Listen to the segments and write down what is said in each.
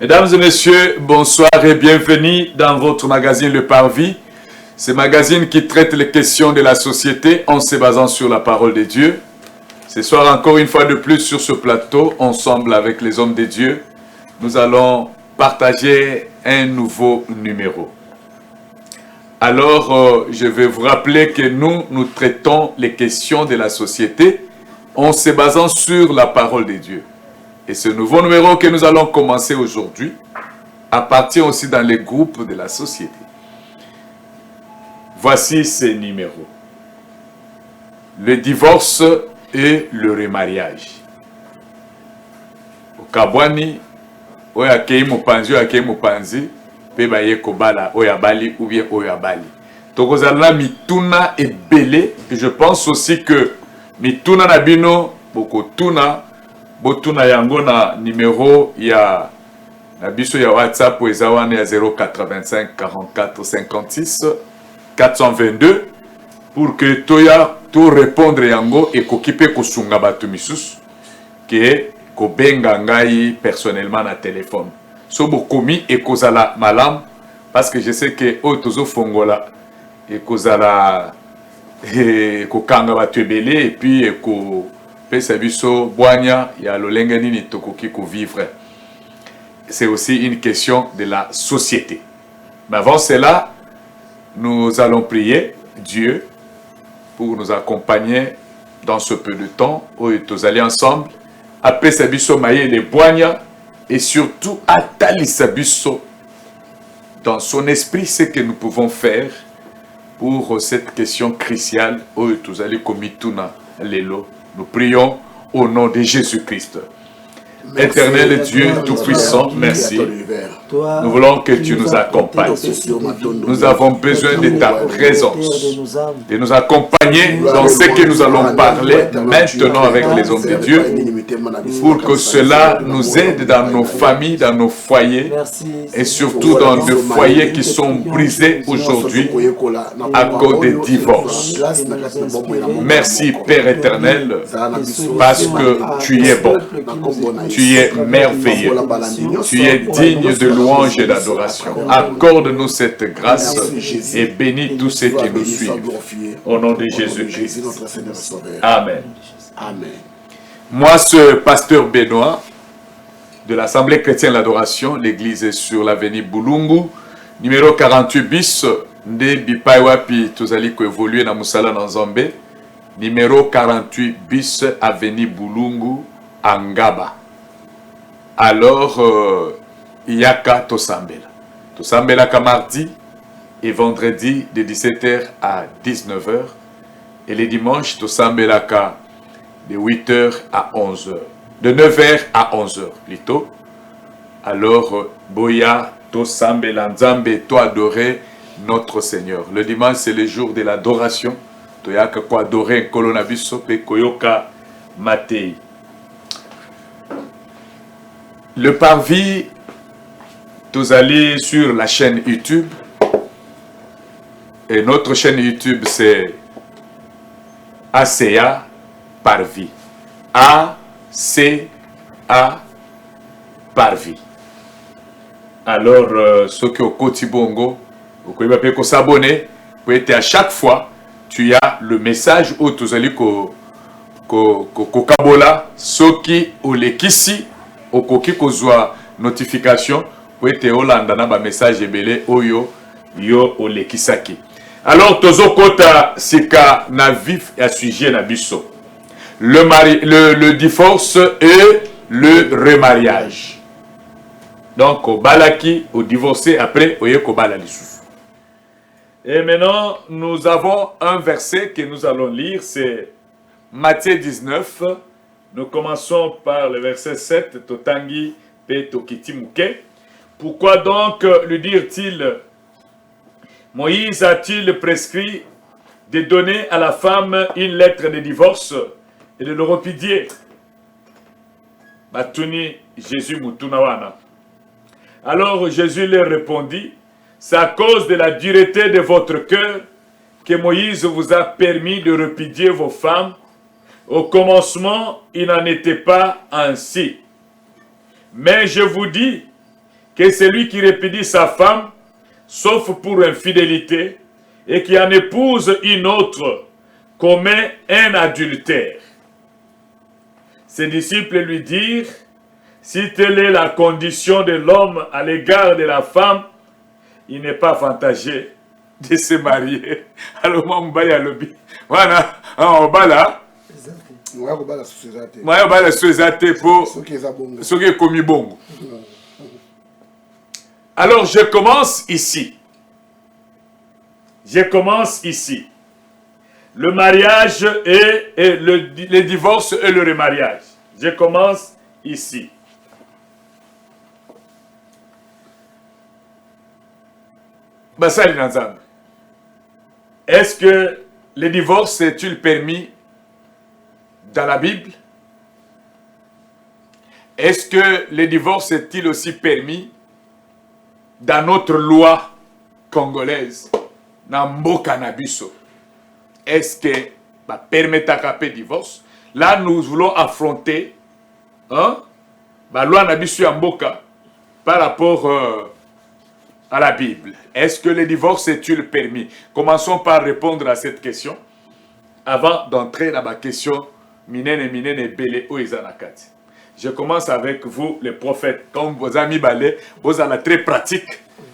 Mesdames et messieurs, bonsoir et bienvenue dans votre magazine Le Parvis. Ce magazine qui traite les questions de la société en se basant sur la parole de Dieu. Ce soir, encore une fois de plus sur ce plateau, ensemble avec les hommes de Dieu, nous allons partager un nouveau numéro. Alors, je vais vous rappeler que nous traitons les questions de la société en se basant sur la parole de Dieu. Et ce nouveau numéro que nous allons commencer aujourd'hui appartient aussi dans les groupes de la société. Voici ces numéros. Le divorce et le remariage. Au Kabwani, oya kei mopanzi, oya kei mopanzi, pe baye kobala, oya bali ou bien oya bali. Tokozala mituna et belé. Et je pense aussi que mituna nabino, bokotuna, botuna yango na numéro ya na biso ya WhatsApp eza wana ya 085 44 56 422 pour que toya to répondre yango et kokipe kosunga batu misusu ke ko benga ngai personnellement na téléphone so bokomi e kozala malam parce que je sais que o tozo fongola e kozala ko kanga batu ebele et puis ko pesa biso boanya ya lolenge nini tokoki ko vivre. C'est aussi une question de la société. Mais avant cela, nous allons prier Dieu pour nous accompagner dans ce peu de temps où nous allons ensemble. Après Sabiso Maye les boigna et surtout Atali Sabiso dans son esprit ce que nous pouvons faire pour cette question cruciale où nous allons commituna lelo. Nous prions au nom de Jésus-Christ. Éternel Dieu Tout-Puissant, merci. Nous voulons que tu nous accompagnes. Nous avons besoin de ta présence, de nous accompagner dans ce que nous allons parler maintenant avec les hommes de Dieu, pour que cela nous aide dans nos familles, dans nos foyers, et surtout dans des foyers qui sont brisés aujourd'hui à cause des divorces. Merci Père éternel, parce que tu es bon. Tu es merveilleux. Tu es digne de louange et d'adoration. Accorde-nous cette grâce et bénis tous ceux qui nous suivent. Au nom de Jésus-Christ. Amen. Amen. Moi, ce pasteur Benoît de l'Assemblée chrétienne de l'adoration, l'église est sur l'avenue Bulungu, numéro 48 bis, de Bipaiwapi, Tozali ko évoluer dans Moussala dans Zambé, numéro 48 bis, avenue Bulungu, Angaba. Alors, Yaka Tosambela. Tosambela ka mardi et vendredi de 17h à 19h. Et les dimanches, Tosambela ka de 8h à 11h. De 9h à 11h plutôt. Alors, Boya Tosambela Nzambe, toi adorer notre Seigneur. Le dimanche, c'est le jour de l'adoration. Toyaka ko adorer Kolonabiso pe Koyoka Matei. Le Parvis, vous allez sur la chaîne YouTube. Et notre chaîne YouTube, c'est ACA Parvis. A-C-A Parvis. Alors, ceux qui ont Kotibongo, vous pouvez s'abonner. Vous pouvez être à chaque fois, tu as le message où vous allez Kokabola, ceux qui ont les Kissi. Okoki kozwa notification pour être Hollanda na ba message ebele oyo yo olekisaki. Alors tozo kota sika na vif ya sujet na biso. Le divorce et le remariage. Donc au balaki au divorcé après oye ko bala lisusu. Et maintenant nous avons un verset que nous allons lire, c'est Matthieu 19. Nous commençons par le verset 7, Totangi pe Tokiti Mouke. Pourquoi donc lui dire-t-il, Moïse a-t-il prescrit de donner à la femme une lettre de divorce et de le repudier? Batuni Jésus Moutunawana. Alors Jésus leur répondit, c'est à cause de la dureté de votre cœur que Moïse vous a permis de repudier vos femmes. Au commencement, il n'en était pas ainsi. Mais je vous dis que celui qui répudie sa femme, sauf pour infidélité, et qui en épouse une autre, commet un adultère. Ses disciples lui dirent, si telle est la condition de l'homme à l'égard de la femme, il n'est pas avantagé de se marier. Alors, moi, je vais aller. Voilà, on va là. Moi, je vais aller sur les athées pour ce qui est commis bon. Alors, je commence ici. Je commence ici. Le mariage et le divorce et le remariage. Je commence ici. Est-ce que le divorce est-il permis dans la Bible? Est-ce que le divorce est-il aussi permis dans notre loi congolaise? Namboka nabiso. Est-ce que permettre le divorce? Là, nous voulons affronter la loi nabiso Mboka par rapport à la Bible. Est-ce que le divorce est-il permis? Commençons par répondre à cette question avant d'entrer dans ma question minene bele oizanakati. Je commence avec vous, les prophètes. Comme vos amis balais, vous allez très pratique,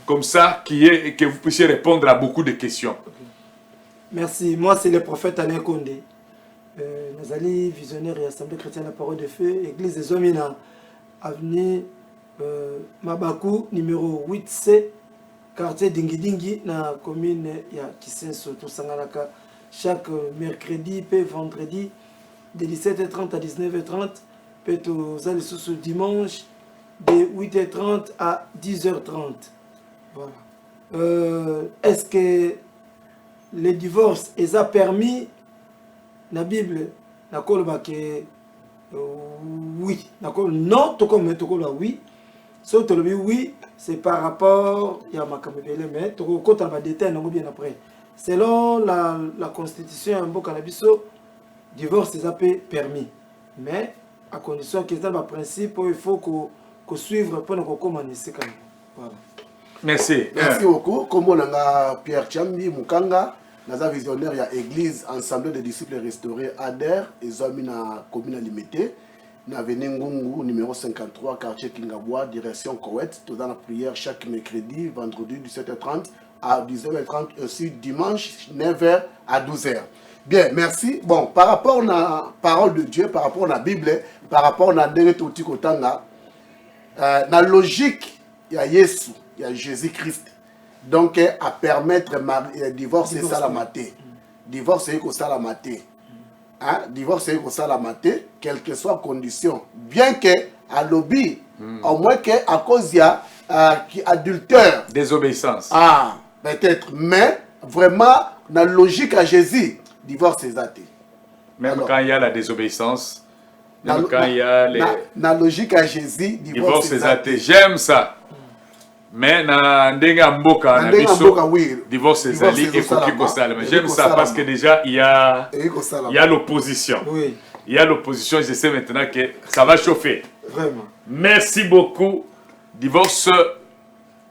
comme ça, que vous puissiez répondre à beaucoup de questions. Merci. Moi, c'est le prophète Alain Condé. Nous allons visionnaire et Assemblée chrétienne la parole de feu, Église des Hommes, avenue Mabakou, numéro 8C, quartier Dingidingi, dans la commune de Kisenso, tout Sangalaka, chaque mercredi et vendredi, de 17h30 à 19h30, puis tous les dimanche, de 8h30 à 10h30. Voilà. Est-ce que le divorce est permis dans la Bible? Oui. Non, tout comme oui. Si tu dis oui, c'est par rapport à ma camébele, mais tu as des détails bien après. Selon la constitution en Bokanabiso, le divorce est permis. Mais à condition que c'est un principe, il faut qu'on suive pour nous commencer. Voilà. Merci. Merci beaucoup. Comme on a Pierre Chambi, Mukanga, dans visionnaire, il y a Église, Assemblée des disciples restaurés, ADER, et Zomina commune limitée. Nous avons Ngungu, numéro 53, quartier Kingaboua, direction Koweït. Nous avons la prière chaque mercredi, vendredi, 17h30 à 19h30, aussi dimanche, 9h à 12h. Bien, merci. Bon, par rapport à la parole de Dieu, par rapport à la Bible, par rapport à la la logique, il y a Jésus, il y a Jésus-Christ. Donc, à permettre le divorce, c'est ça la maté. Divorce, c'est ça la maté. Divorce, c'est ça la maté, quelle que soit la condition. Bien que, à lobby, au moins qu'à cause il y a adultère. Désobéissance. Peut-être. Mais, vraiment, dans la logique à Jésus, divorce, c'est ça. Même alors, quand il y a la désobéissance, même quand il y a les... Dans la logique à Jésus, divorce, c'est ça. J'aime ça. Mais dans Ndenga Mboka, divorce c'est Zali et Koki Kostal. Mais j'aime ça parce que déjà il y a l'opposition. Oui. Il y a l'opposition, je sais maintenant que ça va chauffer. Vraiment. Merci beaucoup. Divorce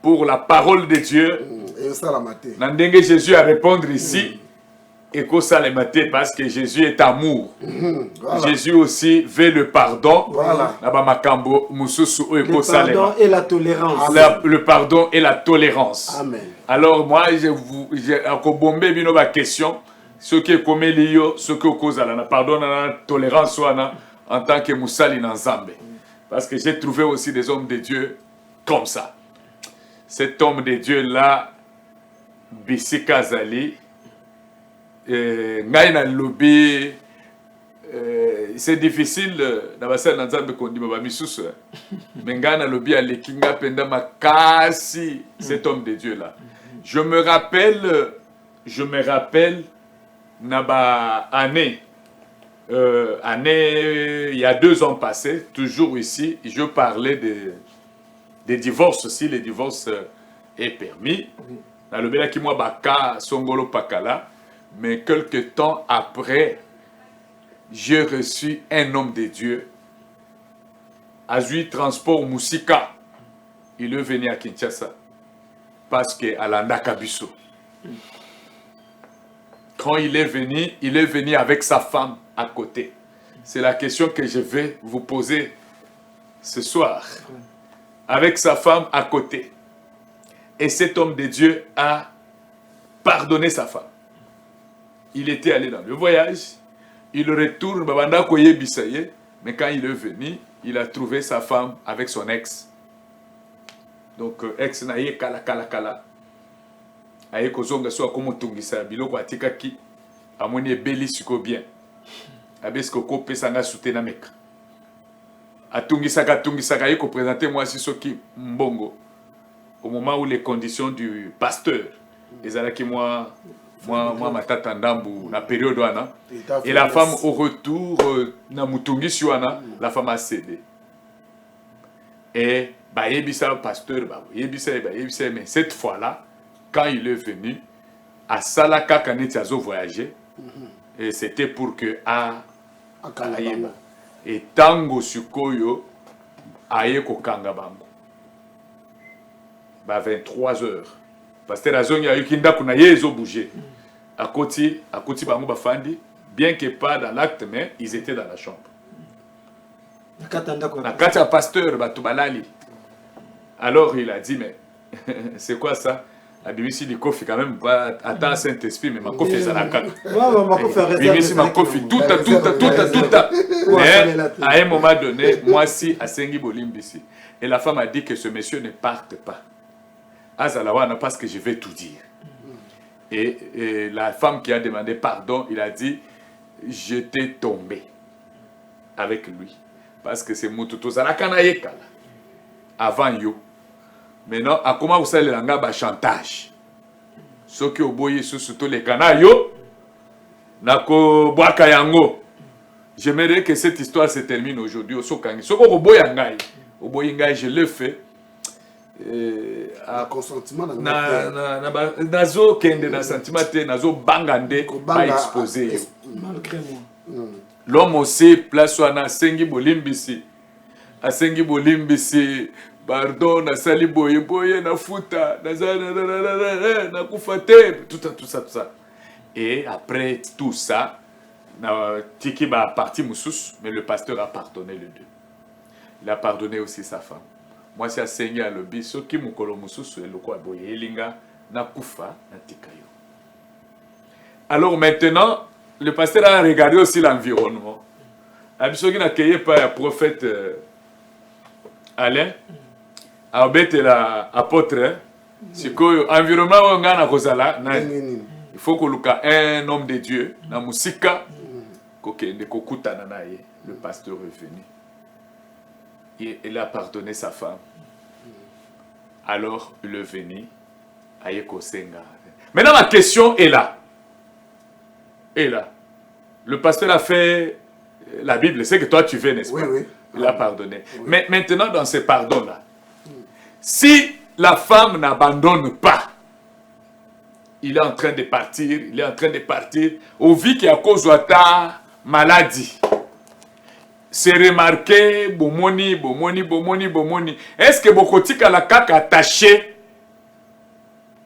pour la parole de Dieu. Ndenga Jésus à répondre ici. Et Kosalemate parce que Jésus est amour. Voilà. Jésus aussi veut le pardon. Voilà. Le pardon et la tolérance. Le pardon et la tolérance. Amen. Alors moi, j'ai bombé ma question. Ce qui est comme Elio, ce qui est cause la pardon, la tolérance en tant que Moussali dans Zambé. Parce que j'ai trouvé aussi des hommes de Dieu comme ça. Cet homme de Dieu là, Bissika Zali. C'est difficile d'abasser dans Zambé qu'on dit mais Ngana lobby à l'ékinga penda makasi cet homme de Dieu là. Je me rappelle naba année il y a 2 ans passés, toujours ici, je parlais des divorces aussi. Les divorces est permis. Na lobby là qui moi baka songolo pakala. Mais quelques temps après, j'ai reçu un homme de Dieu, Azui Transport Moussika, il est venu à Kinshasa parce que Alanda Kabiso. Quand il est venu avec sa femme à côté. C'est la question que je vais vous poser ce soir. Avec sa femme à côté. Et cet homme de Dieu a pardonné sa femme. Il était allé dans le voyage. Il retourne, mais quand il est venu, il a trouvé sa femme avec son ex. Donc, ex naïe kala kala kala. Aye kozonga so akomo tungisa biloko atikaki amoni ebeli siko bien. Abesko ko pesa nga soutena meka. Atungisaka aye ko présenter moi si soki mbongo. Au moment où les conditions du pasteur ezalaki moi matata ndambu na période wana. Et la femme au retour na mutungisi wana, la femme a cédé. Et bah yebisa pasteur bah yebisa mais cette fois-là quand il est venu à Salaka Kaneti azo voyager et c'était pour que à Ayeba et tango sukoyo aye ko kanga bango ba 23 heures parce que la zone ya yukinda kuna yezo bouger à côté bango bafandi bien que pas dans l'acte mais ils étaient dans la chambre na kata pasteur batubalali. Alors il a dit mais c'est quoi ça? La BBC dit Kofi quand même pas attends Saint-Esprit mais ma Kofi c'est la caca. BBC ma Kofi tout. Mais à un moment donné, moi si à Sengi Bolimbisi et la femme a dit que ce monsieur ne parte pas. Azalawana parce que je vais tout dire. Et la femme qui a demandé pardon, il a dit j'étais tombé avec lui parce que c'est Mututo Zalakana Yekala avant yo. Maintenant, à comment vous savez le chantage? Ce qui oboye sous tous les canaux, nako boaka yango. J'aimerais que cette histoire se termine aujourd'hui au Sokangi. Ce qu'on oboye ngai, je le fais. À consentement nazo kende na sentiment nazo bangande pas exposé. Malgré moi. L'homme aussi place wana sengi bolimbisi. Asengi bolimbisi. Pardon, na sali boye na futa, na kufate, tout ça. Et après tout ça, na tiki ba parti moussous, mais le pasteur a pardonné les deux. Il a pardonné aussi sa femme. Moi c'est asengi à lobi, so ki mukolo moussous et loko boye elinga na kufa na tikayo. Alors maintenant, le pasteur a regardé aussi l'environnement. Abisoki na keye pa ya prophète Alain. Abete la apôtre, c'est que environnement ngana kozala il faut que luka un homme de Dieu na musika kokende kokutana naye. Le pasteur est venu. Il a pardonné sa femme. Alors il est venu aye kosenga. Maintenant ma question est là. Le pasteur a fait la Bible, c'est que toi tu veux, n'est-ce pas? Oui. Il a pardonné. Oui. Mais maintenant dans ce pardon là, si la femme n'abandonne pas, il est en train de partir, au vu qu'il y a cause de ta maladie. C'est remarqué, bomoni. Est-ce que Bokotika la kaka attaché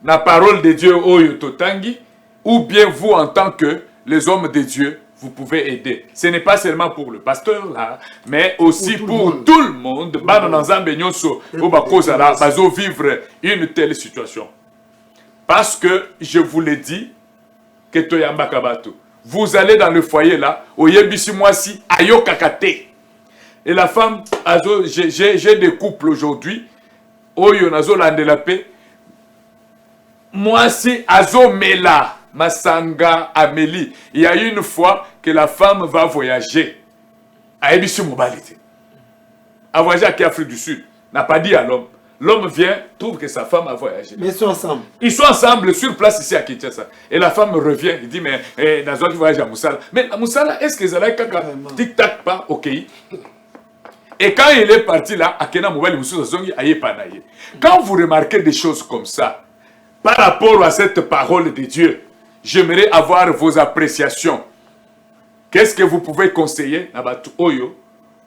la parole de Dieu au Yototangi, ou bien vous en tant que les hommes de Dieu, vous pouvez aider. Ce n'est pas seulement pour le pasteur là, mais aussi pour tout le monde. Vivre une telle situation. Parce que je vous l'ai dit, que Toyamba Kabato, vous allez dans le foyer là, au Yebisi Mwasi, Ayo Kakate. Et la femme, j'ai des couples aujourd'hui, Oyo Nazo Landelape, Mwasi Azo Mela. Masanga Amélie. Il y a une fois que la femme va voyager à Ebissi Mobilité. A voyager à Afrique du Sud. N'a pas dit à l'homme. L'homme vient, trouve que sa femme a voyagé. Mais ils sont ensemble. Ils sont ensemble sur place ici à Kinshasa. Et la femme revient. Il dit, mais Nazo qui voyage à Moussala. Mais à Moussala, est-ce qu'ils allaient tic-tac pas ok? Et quand il est parti là, à Kena Moussala, quand vous remarquez des choses comme ça, par rapport à cette parole de Dieu, j'aimerais avoir vos appréciations. Qu'est-ce que vous pouvez conseiller à Oyo,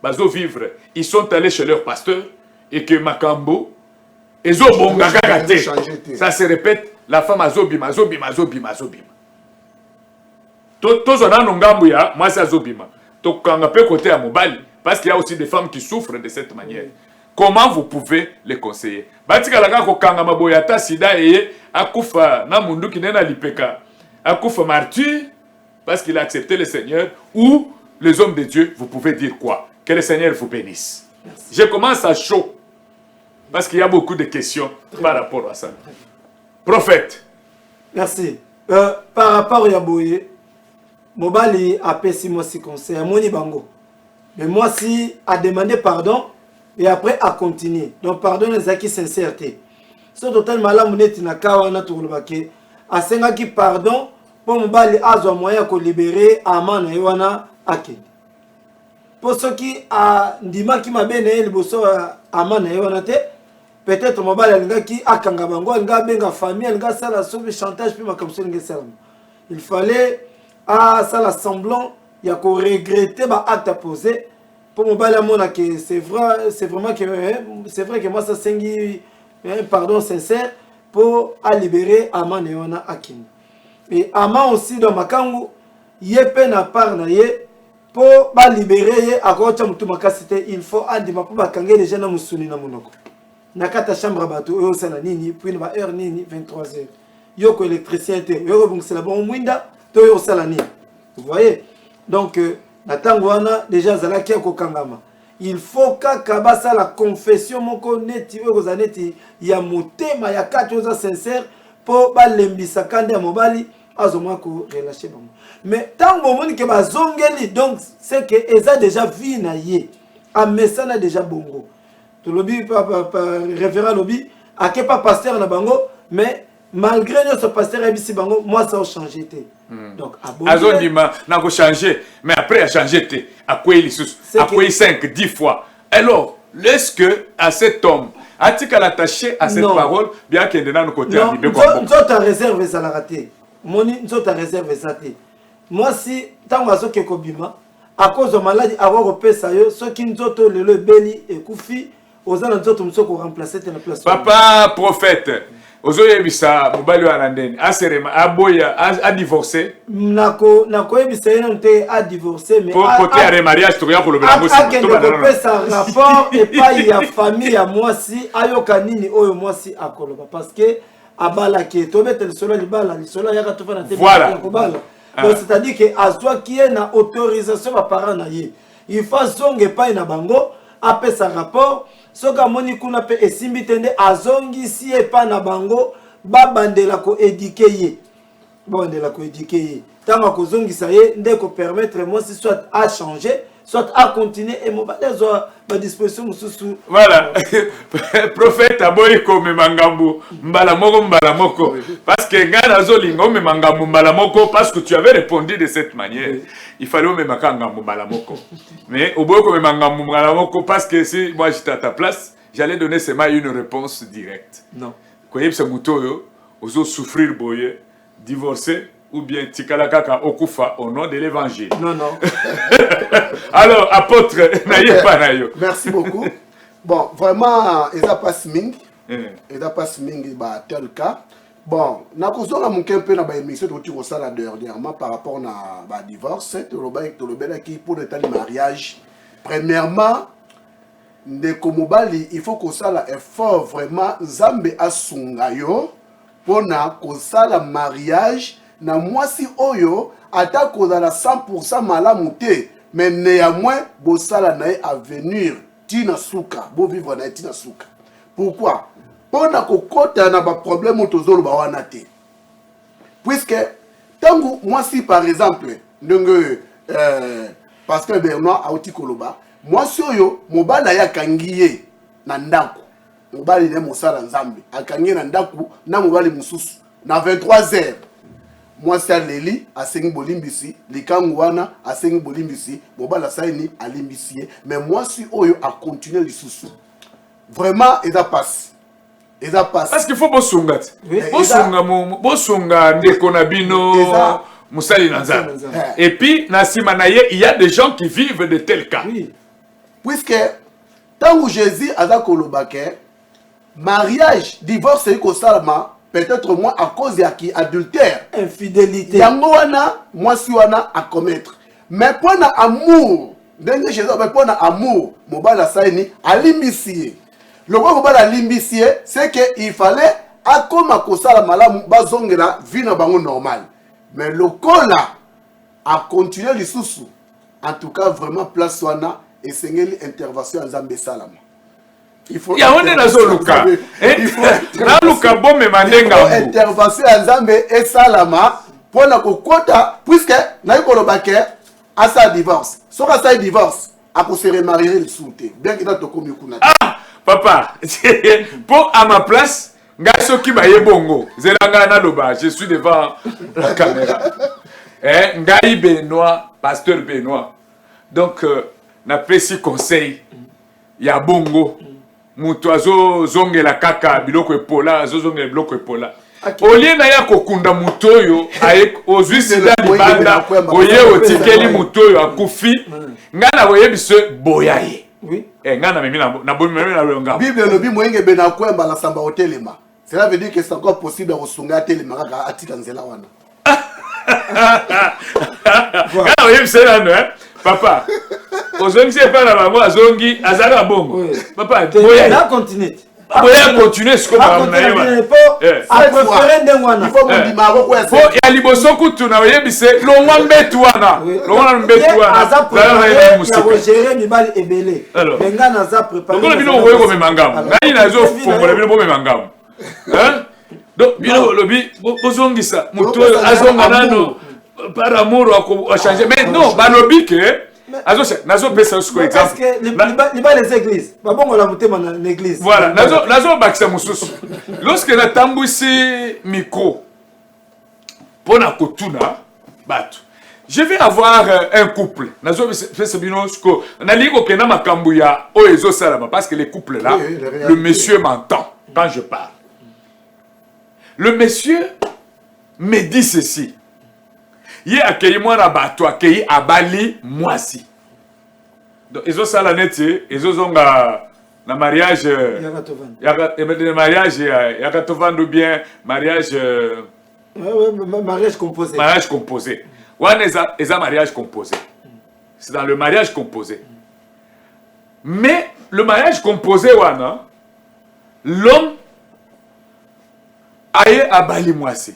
Bazo vivre? Ils sont allés chez leur pasteur et que Makambo, ezobonga kaka te. Ça se répète, la femme azobima. Tous on a un ngambu ya, moi c'est azobima. Donc quand on peut côté à mobali, parce qu'il y a aussi des femmes qui souffrent de cette manière. Comment vous pouvez les conseiller? Batika langa ko kanga maboyata sida eye akufa na mundu kinena lipeka. Akufa martyr parce qu'il a accepté le Seigneur, ou les hommes de Dieu, vous pouvez dire quoi? Que le Seigneur vous bénisse. Merci. Je commence à chaud parce qu'il y a beaucoup de questions par rapport à ça. Prophète. Merci. Par rapport à Yaboye, Mobali a payé moi si conseil, Moni Bango. Mais moi si a demandé pardon et après a continué. Donc pardon les acquis sincérité. Ce total malam neti na kawana turubake a senga qui pardon pour Mobali a moyen de libérer Aman et Wana Aked. Pour ceux qui a ndima qui m'a béné le bosso Aman et Wana te. Peut-être Mobali qui a Kangabango, il a famille, il a ça sauve chantage puis ma comme ça il fallait à ça semblant il y a qu'on regretter ba acte à poser pour Mobali mona que c'est vraiment que c'est vrai que moi ça sengi un pardon sincère pour à libérer Aman et Wana Akin. Et Aman aussi dans Makangu yepe na part na ye pour ba libérer à côté mutu makasite il faut andima pour ba kange les gens musuni na monoko. Nakata chambre bateau eux c'est la nini puis na heure nini 23h. Yoko électricien te yoko donc c'est la bon mwinda to yo c'est la nini. Vous voyez? Donc na tangwana déjà zalaki ko kangama. Il faut kabasa la confession moko neti eux zaneti ya motema ya katoza sincère pour ba lembisa kande mobali azoma ko relâcher bango. Mais tant bomoni ke bazongeli donc c'est que eza déjà vie na ye. A mesana déjà bongo. Tout lobby révérend lobby a que pas pasteur na bango mais malgré ce pasteur abisi bango moi ça a changé té. Donc azondima na ko changer mais après a changé té a quoi il sous a quoi 5 10 fois. Alors est-ce que à cet homme a-t-il attaché à cette parole bien qu'il est dans le côté non nous ta réserve ça la raté moni nous ta réserve ça té. Moi si tant azo ke kobima à cause de maladie a repesa yo ce qui nous auto le beli et kufi aux autres nous ko remplacer la place. Papa prophète ozoyebisa mobali wa nandeni aserema aboya a divorcé nako yebisa yente a divorcé mais pour côté à mariage to ya ko lobela mosi to ba sa rapport et pas il y a famille à moi si ayoka nini oyo moi si akoloba parce que abala ke to betel solo libala solo ya ka to fana te kobala. Donc c'est-à-dire que azwa qui est na autorisation ba parents na ye il faut zonge pas na bango après sa rapport soka moni kuna pe esimbi tende azongi si e pa na bango babandela ko éduquer ye bandela ko éduquer ye tanga ko zongi sa ye nde ko permettre moi si soit à changer soit à continuer et mo ba disposition mususu voilà prophète aboyi ko me mangambu mbala moko parce que ngana zolingo me mangambu mbala moko parce que tu avais répondu de cette manière il fallait me mangambu mbala moko mais oboyi ko me mangambu mbala moko parce que si moi j'étais à ta place j'allais donner seulement une réponse directe non ko yebsa mutoyo ozo souffrir boye divorcer ou bien tikala kaka okufa au nom de l'évangile. Non, non. Alors, apôtre, naïe pas naïo. Merci beaucoup. Bon, vraiment, il n'a pas sming. Il n'a pas sming, tel cas. Bon, na kozonga muke peu na ba émission de retour au sala dernièrement par rapport na ba divorce, to le bel qui pour le temps du mariage. Premièrement, ndeko mobali, il faut qu'on sala effort vraiment zambe asungayo pour na kosala mariage. Na mwasi oyo atako dans la 100% malamu te mais néanmoins bosala na avenir tina suka bo vivre na tina suka. Pourquoi? Pona kokota na ba problème tozolo ba wana te. Puisque tangu mwasi par exemple ndenge Pascal Bernard auti koloba mwasi oyo mobala ya kangiye na ndako mobali ne mosala nzambe akangiye na ndako na mobali mususu na 23h. Moi c'est Leli a sengi bolimbisi likangu wana a sengi bolimbisi bobala saini a limbisi mais moi si oyo a continuer lisusu vraiment et ça passe parce qu'il faut bosunga bosunga ndeko na bino musali nanza et puis na simanaye il y a des gens qui vivent de tels cas oui puisque tant que Jésus a da kolobake mariage divorce eko salama peut-être moi à cause ya ki adultère infidélité yango wana mwasi wana à commettre mais pour na amour ndenge Jésus mais pour na amour mobala saini alimbisie le quoi mobala alimbisie c'est que il fallait akoma kosala malamu bazongela vie na bango normal mais le kola a continué lisusu en tout cas vraiment place wana et sengeli intervention en Nzambe salama. Il faut ya onde nazo luka na luka bombe mandenga intervention en Nzambe et salama pour na kokota puisque na ikolobake asa divorce so ka sa divorce a ko se remarier le souté bien que to komi kuna ah papa pour à ma place ngaso ki ba yebongo zelanga na loba je suis devant la caméra ngai Benoît pasteur Benoît donc na pesi conseil ya bongo mutu azozongela kaka biloko epola azozongela biloko epola olie na ya kokunda mutu oyo ozwi sida libanda oye otikeli mutu oyo akufi nga na oyebiso boya ye nga na memi na bomi memi na longa Bible lobi moyenge bena kwemba la samba hotelema cela veut dire que c'est encore possible de sunga telema kaka atika nzela wana nga na oyebiso nano papa ozongi se pa na bango azongi azala bongo papa boya na continuer boya continuer ce que ba na yewa a préférer ndengwana il faut mondima ko ese ya liboso kutu na oyebise longwa mbetu wana longwa mbetu wana aza préparé ya gérer mibali ebele benga na za préparé donc bino oyo ko memangamo ngani nazo fongola bino bo memangamo donc bino lobi bozongisa mutu azonga nano par amour à changer mais non balobi que nazo pesa ce exemple parce que les églises babongo la mutema na l'église voilà nazo bakisa mususu lorsque na tambwisi micro pona kotuna bato je vais avoir un couple nazo pesa bino sko na liko kena makambu ya oezo salama parce que les couples là le monsieur m'entend quand je parle le monsieur me dit ceci ye accueilli moi na bato accueilli abali mwasi donc ezo sala neti ezo zonga na mariage mariage ya katovando bien mariage mariage composé wana eza mariage composé c'est dans le mariage composé mais le mariage composé wana l'homme aye abali mwasi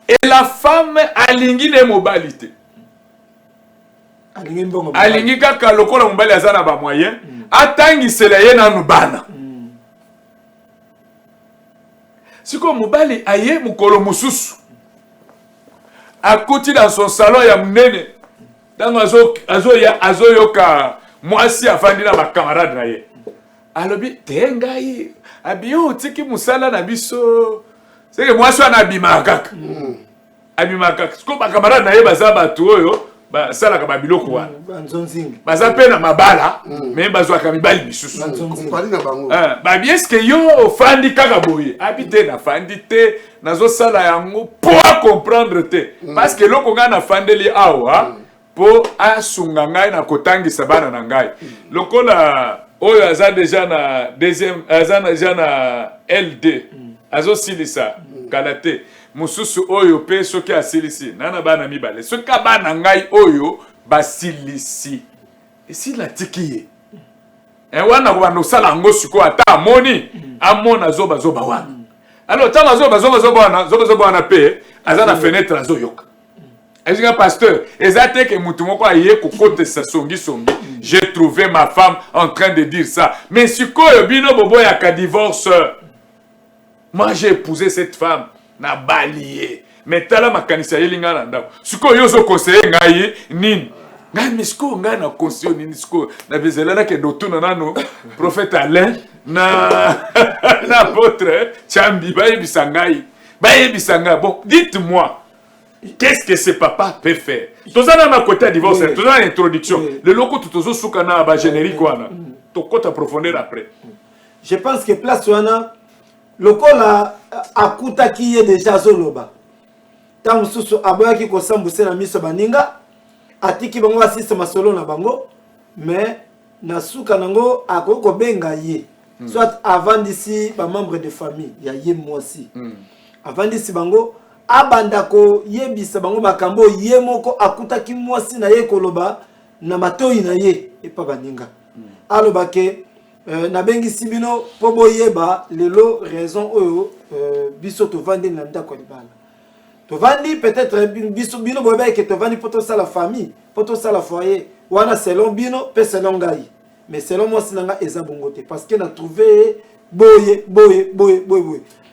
et la femme alingi ne mobilité alingi kaka lokola mobali aza na ba moyen atangisela ye nanu bana siko mobali aye mukolo mususu akoti dans son salon ya munene tango azoyoka mwasi afandi na bakamarade na ye alobi te ngai abiyo tiki musala na biso c'est que moi je suis un abimaka abimaka ko ba camarade na ye baza bato oyo ba sala ka babiloko wana baza pe na mabala mais bazwa ka mibali bisusu compagnie na bango ba bien est-ce que yo fandi kaka boye habité na fandi te nazo sala yango pour comprendre te parce que loko nga na fandeli awa po asunga ngai na kotangisa bana na ngai lokola oyo aza déjà na deuxième aza déjà na LD azo silisa kalate mususu oyo pe soki asilisi nana bana mibale soki bana ngai oyo basilisi esi la tikiye wana ko bando sala ngo siko ata amoni amona zoba wana alors tama zoba wana pe azana fenêtre azoyoka ezinga pasteur ezate ke mutu moko aye ko kote sa songi j'ai trouvé ma femme en train de dire ça mais sikoyo bino bobo ya ka divorce. Moi j'ai épousé cette femme na balié mais tala makanisa yelinga na ndako siko yozo conseiller ngai nini ngai misko ngai na conseiller nini siko na bezela ke dotuna nano prophète Alain na apôtre Chambi bayebisanga bon dites-moi qu'est-ce que ce papa peut faire tozana na côté divorce tozana introduction le loko tutozo suka na ba générique wana to kota profondeur après je pense que place wana lokola akutaki ye déjà zoloba tangu susu aboyaki kosambusela miso baninga atiki bango asisa masolo na bango mais na suka nango akoko benga ye soit avant d'ici ba membre de famille ya ye mwasi avant d'ici bango abandako yebisa bango makambo ye moko akutaki mwasi na ye koloba na matoi na ye epa baninga alobake na bengi sibino po boyeba lelo raison oyo biso tovandi na ndako libala tovandi peut-être biso bino boyeba ke tovandi poto sa la famille poto sa la foyer wana selon bino pe selon ngai mais selon moi sinanga eza bongote parce que na trouvé boye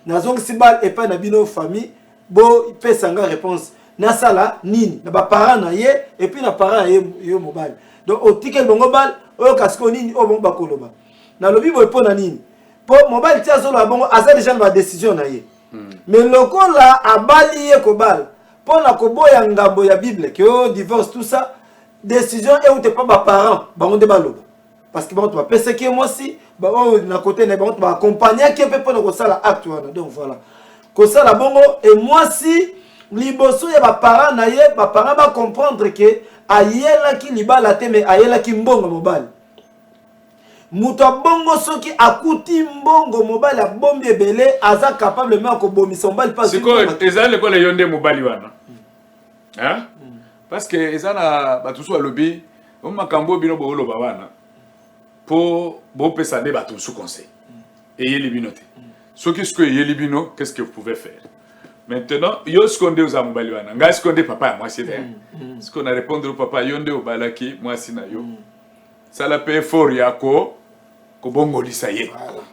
nazong sibal et pas na bino famille bo pe sanga réponse na sala nini na ba parents na ye et puis na parents ye mobile donc au ticket bongo bal o kasko nini o bongo bakoloba na lobi boy po na nini po mobile tia solo bongo asa déjà na décision na ye mais lokola abali ye ko bal po na ko boya ngambo ya bible que o divorce tout ça décision et ou te pas ba parents bango de baloba parce que bon tu vas persécuter moi aussi bah na côté na bon tu vas accompagner qui peut pas ko sala acte donc voilà ko sala bongo et moi si liboso ya ba parents na ye ba parents ba comprendre que ayela ki libala te mais ayela ki mbongo mobile muto bongo soki akuti mbongo mobile ya bombi ebele aza capable même ko bomisa mobile pas c'est quoi ezale ko le yonde mobile wana hein parce que ezana batusu alobi o makambo bino bo loba wana pour bon pesa de bateau sous conseil et yeli bino te ce que yeli bino qu'est-ce que vous pouvez faire maintenant yo skonde aux amobali wana nga skonde papa moi c'est ce qu'on a répondre au papa yonde au balaki moi sina yo ça la paix fort yako ko bongo lisaye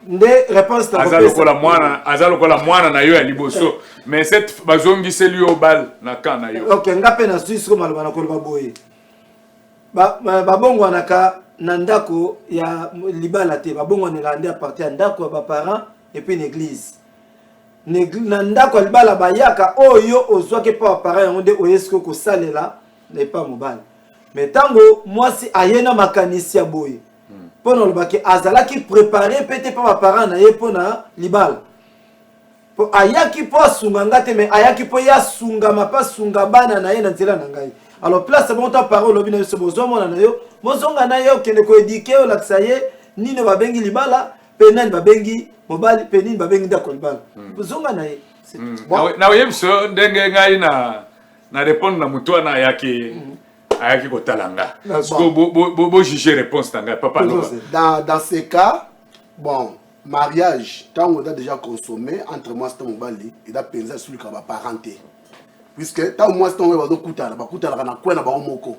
nde réponse ta azalo kola mwana na yo ya liboso mais cette bazongi c'est lui au bal na kana yo OK ngape na suisse ko malba na ko ba boye ba bongo anaka na ndako ya libala te babongo nelande à partir ndako ba parents et puis l'église na ndako ya libala bayaka oyo ozwake pa parents yango nde oyesko ko salela n'est pas mobile mais tango moi si ayena makanisi ya boye pona lobake azalaki préparer peut-être pa parents na ye pona libala po ayaki po sunga ngate mais ayaki po ya sunga mapa sunga bana na ye na nzela na ngai alors place bon ta parole lobi na so bozo mona na yo mozonga na yo kende ko éduquer o laksa ye nino babengi libala pe nani babengi mobali pe nini babengi ndako libala bozonga na ye na yebso ndenge ngai na répondre na muto na yaki ayaki ko talanga bo juger réponse tanga papa dans ces cas bon mariage tant on a déjà consommé entre moi et mobali et da penza sur le kaba parenté puisque tant moi c'est on va donc kutana ba kutana na kwena ba moko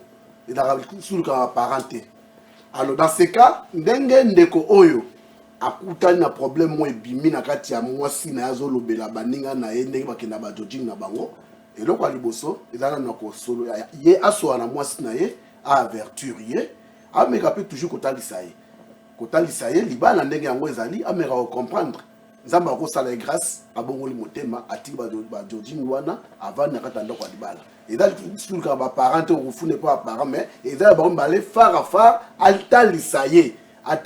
et da sur le kaba parenté alors dans ces cas ndenge ndeko oyo akutani na problème mo ebimi na kati ya mwasi na yazo lobela baninga na ye ndenge bakenda ba jojing na bango et loko liboso ezala na ko solo ye aso na mwasi na ye a averturie a meka peut toujours kotalisa ye libala ndenge yango ezali a meka comprendre nzamba ko sala grâce abongoli motema ati ba jojing wana avant na kata ndoko libala et là sur ka ba parents au fune pas parents mais et là ba mbalé phare à phare altalisa ye a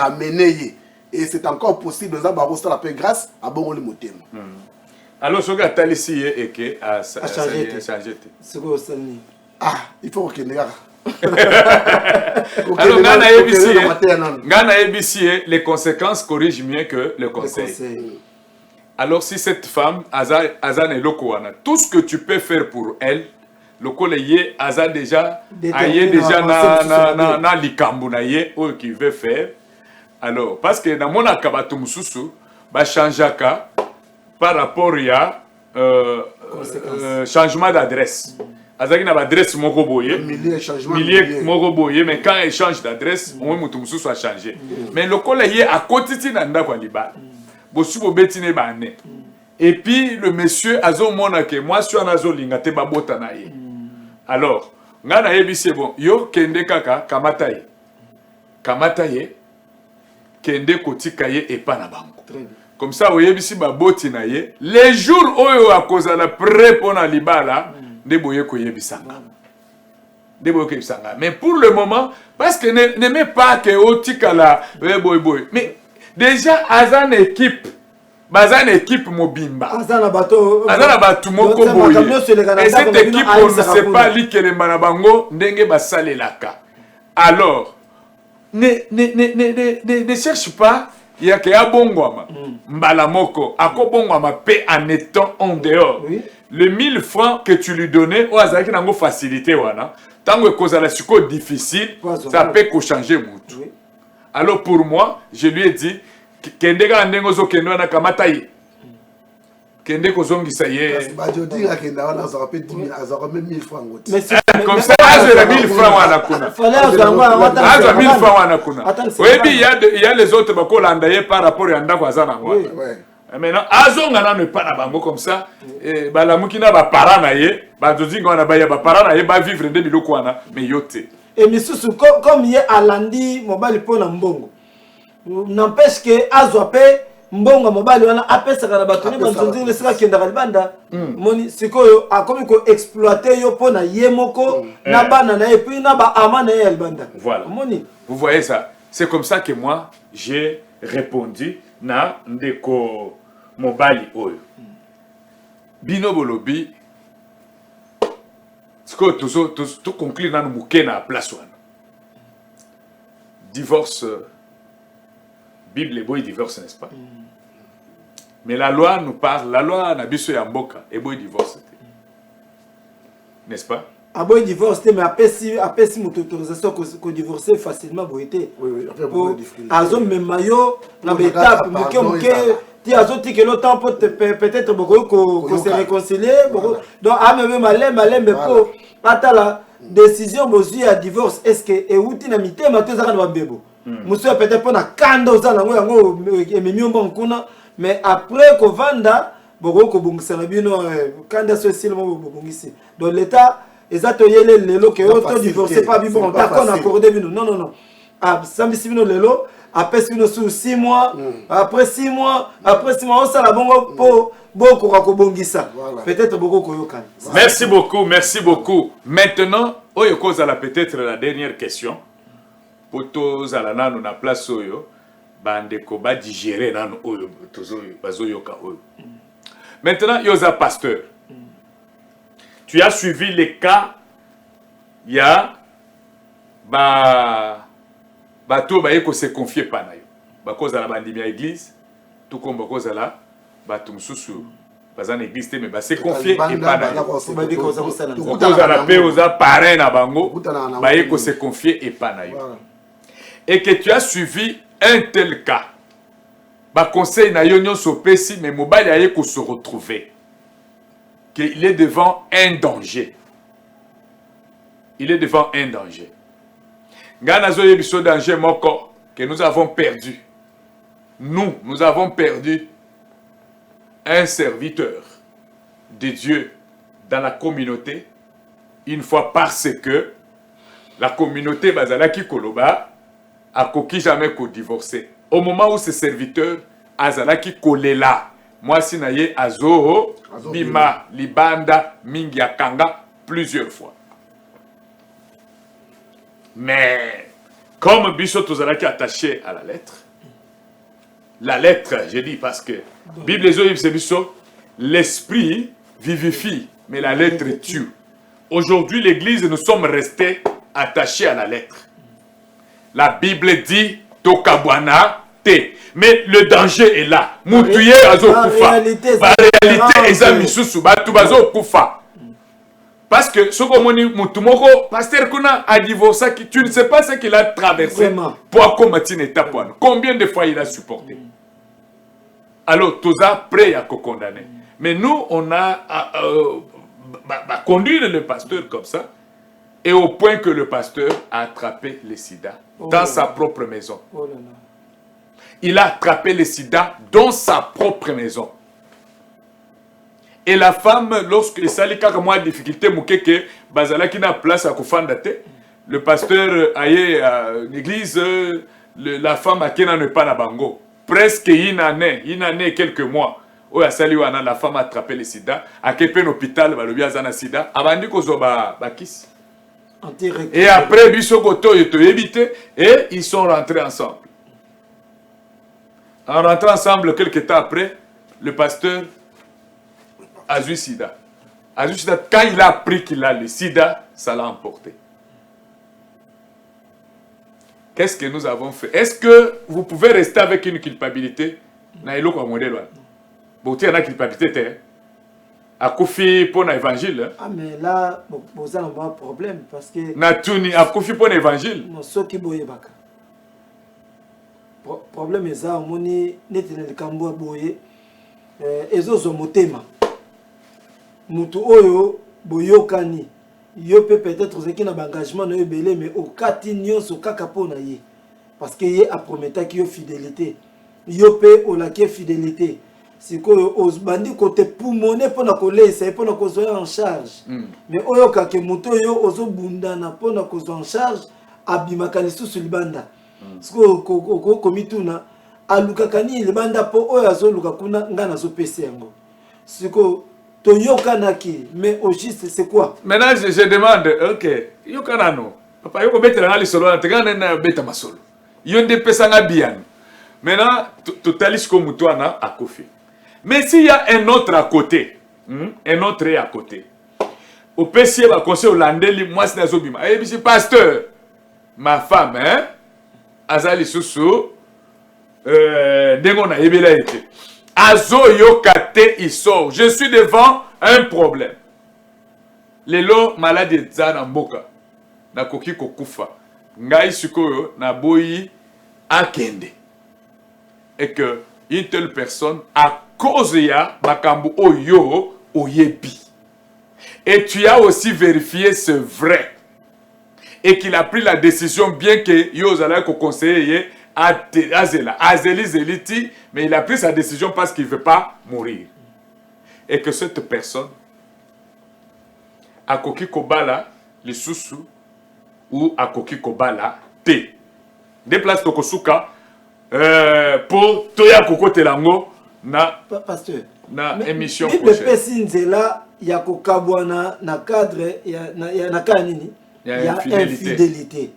ramener ye et c'est encore possible nzamba ko sala grâce abongoli motema. Alors, ce gars talisi et que a changé. C'est quoi ça? Il faut que les alors, Gana ABC, les conséquences corrigent mieux que le conseil. Alors, si cette femme, Azan et Lokoana, tout ce que tu peux faire pour elle, le collègue Azan déjà, aïe déjà na likambu na ye ou qui veut faire. Alors, parce que dans mon akabatum susu, ba changeaka par rapport à changement d'adresse. Azaki na adresse moko boye, millier moko boye, mais quand il change d'adresse, on mutu mususu a changé. Mais le collègue à côté na ndako libala. Bosu bo betine ba ne. Et puis le monsieur azo mona ke moi suis en azo linga te babota na ye. Alors, ngana yebisi bon, yo kende kaka kamata ye. Kende kotika ye epa na bango. Très bien. Comme ça, vous voyez ici, les jours où à cause de la pré pour la libala, de boye koye bisanga. Mais pour le moment, parce que n'aimez pas que otikala boy. Mais déjà, Azan équipe mobimba. Azan bato moko boye. Et cette équipe, on ne sait pas li que les manabango ndenge basale laka. Alors, ne cherche pas. Il y a que Bongwama, Mbalamoko, Ako Bongwama paie en étant en dehors. Oui. Le 1000 francs que tu lui donnais, ou Azaki n'a pas facilité, tant que cause la succo difficile, ça peut changer mutu. Oui. Alors pour moi, je lui ai dit, Kendega Ndengozo Kendo na Kamataï. Kende Kozongi ça y est. Comme ça, Azo 1000 francs wana kuna. Azo 1000 francs wana kuna. Oui, il y a les autres bako landaye par rapport à Ndako Azana. Maintenant, Azo ngana ne pas na bango comme ça. Balamuki na ba parents na ye, ba zozi ngana ba ya ba parents na ye ba vivre nde biloko wana, mais yote. Et misusu comme ye alandi mobali pona mbongo. N'empêche que Azo ape mbongo mobali wana apesaka na bato ni banzonzi lesika kendaka libanda moni sikoyo akomi ko exploiter yo pona ye moko na bana na ye puis na ba ama na ye libanda. Voilà. Moni. Vous voyez ça? C'est comme ça que moi j'ai répondu na ndeko mobali oyo. Bino bolobi sikoyo tout conclure na muke na place wana. Divorce Bible et boy divorce, n'est-ce pas? Mais la loi nous parle, la loi n'a biso ya mboka et boy divorce. N'est-ce pas? A boy divorce mais apesi moto autorisation ko divorcer facilement boité. Oui, azo memayo na betape moke ti azo ti que le temps peut-être beaucoup ko se réconcilier beaucoup. Donc a même malem ko atala décision bozui à divorce est-ce que e uti na mitema to zaka na bebo. Monsieur peut-être pour na kanda ozana ngo ememiomba nkuna mais après ko vanda boko ko bungisa na bino kanda so sile mo bongisi donc l'état ezatoyé lelo que auto divorcer pas bon d'accord accordé bino non ah sambisi bino lelo après bino sous 6 mois après 6 mois on sala bongo po boko ko bongisa peut-être boko ko yokana. Merci beaucoup maintenant oyo kozala peut-être la dernière question. Poto zala nanu na place oyo bande ko ba digérer nanu oyo tozo bazoyoka oyo. Maintenant yoza pasteur. Tu as suivi les cas il y a bato ba yeko se confier pa na yo. Ba kozala bandimi ya église tout comme ba kozala bato mususu bazana église te mais ba se confier et pa na yo. Kozala pe oza parrain na bango ba yeko se confier et pa na yo. Et que tu as suivi un tel cas, bah conseil na yo nyon sopesi mais mobile aye ko se retrouver qu'il est devant un danger. Il est devant un danger. Ngana zo yebiso danger moko que nous avons perdu. Nous avons perdu un serviteur de Dieu dans la communauté une fois parce que la communauté bazalaki koloba a koki jamais ko divorcer. Au moment où ce serviteur azalaki kolela, moi sinaye azo bima libanda mingi akanga plusieurs fois. Mais comme biso tozalaki attaché à la lettre, je dis parce que Bible c'est biso l'esprit vivifie mais la lettre tue. Aujourd'hui l'église nous sommes restés attachés à la lettre. La Bible dit Tokabwana te. Mais le danger est là. Moutouye azo kufa. La réalité est misusu. Batu bazo kufa. Parce que ce que moni mutumoko pasteur kuna a divorcé qui tu ne sais pas ce qu'il a traversé pour combattre une étape. Combien de fois il a supporté. Alors toza prêt à condamner. Mais nous on a conduit le pasteur comme ça. Et au point que le pasteur a attrapé le sida dans sa propre maison. Il a attrapé le sida dans sa propre maison. Et la femme, lorsque Salika a moins de difficulté, Bazala n'a place à Kofandate, le pasteur aille à l'église, la femme a qui n'a pas la bango. Presque une année et quelques mois. La femme a attrapé le sida, a kepe un hôpital, le sida, avant de kozoba bakis. Et après, et ils sont rentrés ensemble. En rentrant ensemble, quelques temps après, le pasteur a eu sida. Quand il a appris qu'il a le sida, ça l'a emporté. qu'est-ce que nous avons fait? Est-ce que vous pouvez rester avec une culpabilité? Na eloko a modèle. Bon, tu as une culpabilité. A Kofi pour l'évangile. Ah, mais là, vous avez un problème parce que. Natuni a Kofi pour l'évangile. Non, ce qui boye baka. Problème est ça, on est net dans le cambo boye. Ezo motema. Mutu oyo boyokani. Yo peut peut-être que na engagement na belé mais au kati nyonso kaka pona ye. Parce que ye a prometa ki yo fidélité. Yo peut au laqué fidélité. C'est que os bandi côté pulmoné pona ko laisser pona ko zoya en charge. Mais oyo kake mutu yo ozo bundana pona ko zo en charge abimaka lisusu libanda. Parce que komituna alukakani libanda po oyo azo luka kuna ngana zo pese yango. C'est que Toyokanaki, mais au juste, c'est quoi? Maintenant, je demande, ok, Yokanano, papa, Yoko bête dans les solos, tu gagnes un bête à ma solo. Yonde pesanga bien. Maintenant, totalis comme toi, à Kofi. Mais s'il y a un autre à côté, un autre est à côté. Au PC, va conseiller au Landeli, moi c'est Nazobima. Eh bien, pasteur, ma femme, hein, Azali Soussou, Dengona, Ebela été. Azo yokate iso. Je suis devant un problème. Lelo malade za mboka. Na koki kokufa. Ngai sikoyo na boyi akende. Et que une telle personne à cause ya makambo oyo oyebi. Et tu as aussi vérifié c'est vrai. Et qu'il a pris la décision bien que yo zala ko conseiller Azeli Zeliti, mais il a pris sa décision parce qu'il ne veut pas mourir. Et que cette personne a koki kobala les sous ou a koki kobala te. Déplace tokosuka pour toya koko telango na pasteur na émission prochaine. Mais pesinzela ya kokabwana na cadre ya na kanini ya infidélité.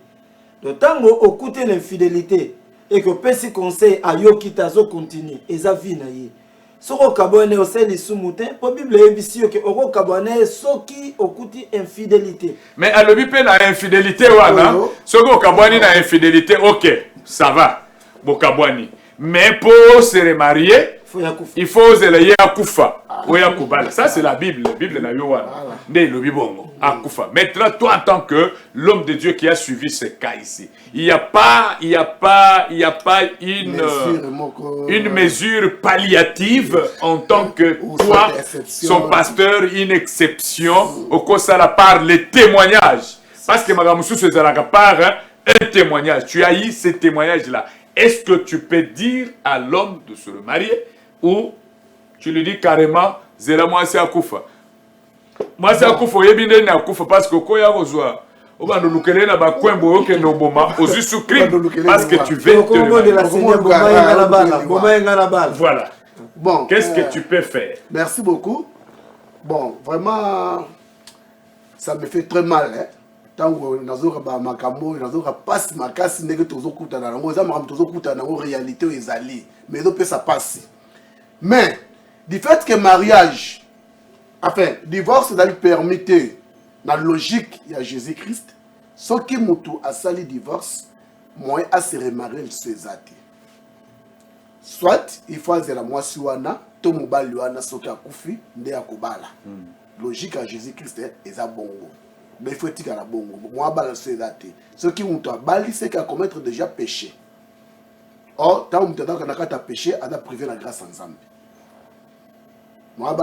Donc tant au côté l'infidélité et que pesi conseil à yokita zo continue eza vie na ye soko kabone oseli sumutin po bible ebisi que oko kabone soki okuti infidélité mais à l'obi pe na infidélité wana soko kabwani na infidélité OK ça va bokabwani mais pour se remarier il faut zelaye akufa oya kubala ça c'est la Bible na yo wana nde lobi bongo akufa. Maintenant toi en tant que l'homme de Dieu qui a suivi ce cas ici il y a pas une mesure palliative en tant que toi son pasteur une exception au quoi ça la part les témoignages parce que magamusu se zalaka par un témoignage tu as eu ce témoignage là. Est-ce que tu peux dire à l'homme de se remarier ou tu lui dis carrément zela moi c'est akufa moi c'est akufa yebinde na akufa parce que ko ya kozwa obando lukele na ba kwembo yoke no boma ozu sukri parce que tu veux te voilà bon qu'est-ce que tu peux faire? Merci beaucoup. Bon vraiment ça me fait très mal hein. Tango nazoka ba makambo nazoka passe makasi ndenge tozokuta na ngo za makambo tozokuta na ngo réalité ezali mais do pesa passe mais du fait que mariage enfin divorce dans le permettre dans la logique il y a Jésus-Christ ce qui mutu a sali divorce moi à se remarier le sezati soit il faut azela mwasi wana to mobali wana soki akufi nde akobala logique à Jésus-Christ eza bongo. Mais il faut dire à la bongo. Moi, ce qui ont bali, c'est qu'à commettre déjà péché. Or, tant que tu as péché, on a privé la grâce ensemble. Moi,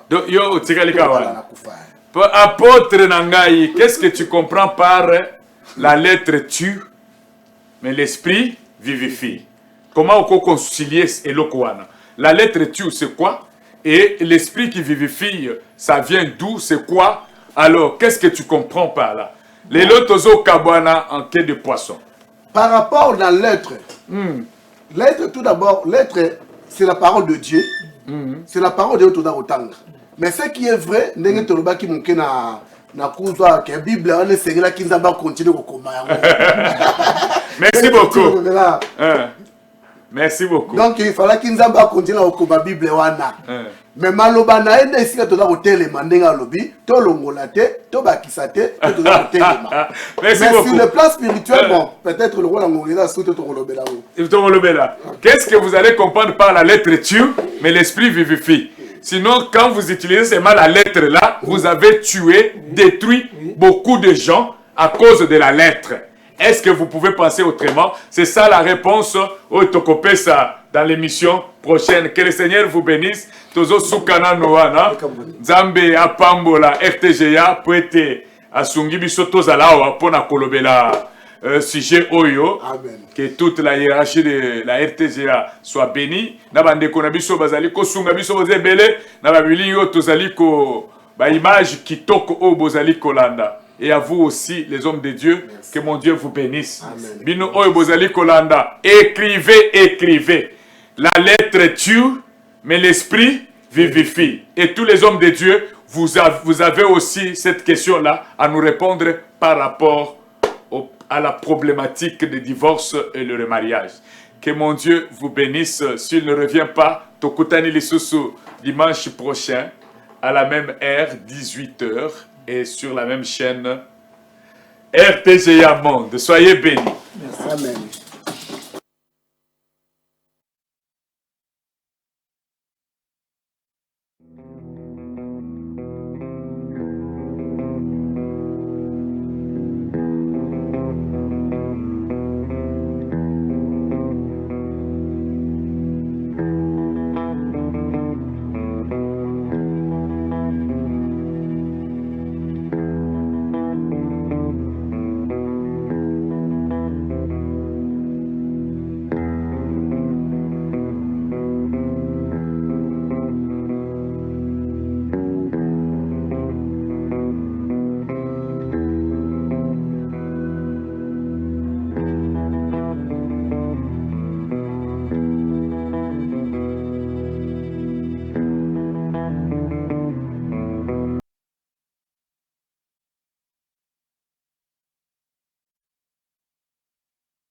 donc, yo, apôtre Nangaï, qu'est-ce que tu comprends par la lettre tue, mais l'esprit vivifie? Comment on peut concilier Elokoana? La lettre tue, c'est quoi? Et l'esprit qui vivifie, ça vient d'où? C'est quoi? Alors, qu'est-ce que tu comprends par là? Les lotozo kabwana en quai de poisson. Par rapport à la lettre, lettre tout d'abord, lettre, c'est la parole de Dieu. C'est la parole de Dieu tout autant. Mais ce qui est vrai, n'est pas qui manque na kuzwa que Bible on est là qui nous continue au commun. Merci beaucoup. Merci beaucoup. Donc il fallait qu'il nous continue au commun Bible wana. mais maloba na ende esika toza kotelema ndenge alobi tolongola te tobakisa te toza kotelema. Mais sur le plan spirituel, bon, peut-être le roi l'angolais surtout tokolobela. Qu'est-ce que vous allez comprendre par la lettre tue, mais l'esprit vivifie? Sinon, quand vous utilisez seulement la lettre là, vous avez tué, détruit beaucoup de gens à cause de la lettre. Est-ce que vous pouvez penser autrement? C'est ça la réponse au Tokopesa dans l'émission prochaine. Que le Seigneur vous bénisse. Tozo Sukana Noana, Nzambe Apambola, RTGA, Poete, Asungi Biso Tozalawa, Pona Kolobela, sujet Oyo. Amen. Que toute la hiérarchie de la RTGA soit bénie. Nabande Konabiso Bazaliko, Sungabiso Bozebele, Nababilio Tozaliko, ba image Kitoko O Bozaliko Landa. Et à vous aussi, les hommes de Dieu, merci. Que mon Dieu vous bénisse. Bino Oyo Bozaliko Landa, écrivez, écrivez. La lettre tue, mais l'esprit vivifie. Et tous les hommes de Dieu, vous avez aussi cette question-là à nous répondre par rapport à la problématique des divorces et le remariage. Que mon Dieu vous bénisse. S'il ne revient pas, Tokutani Lisusu dimanche prochain, à la même heure, 18h, et sur la même chaîne RTGA Monde. Soyez bénis. Merci. Amen.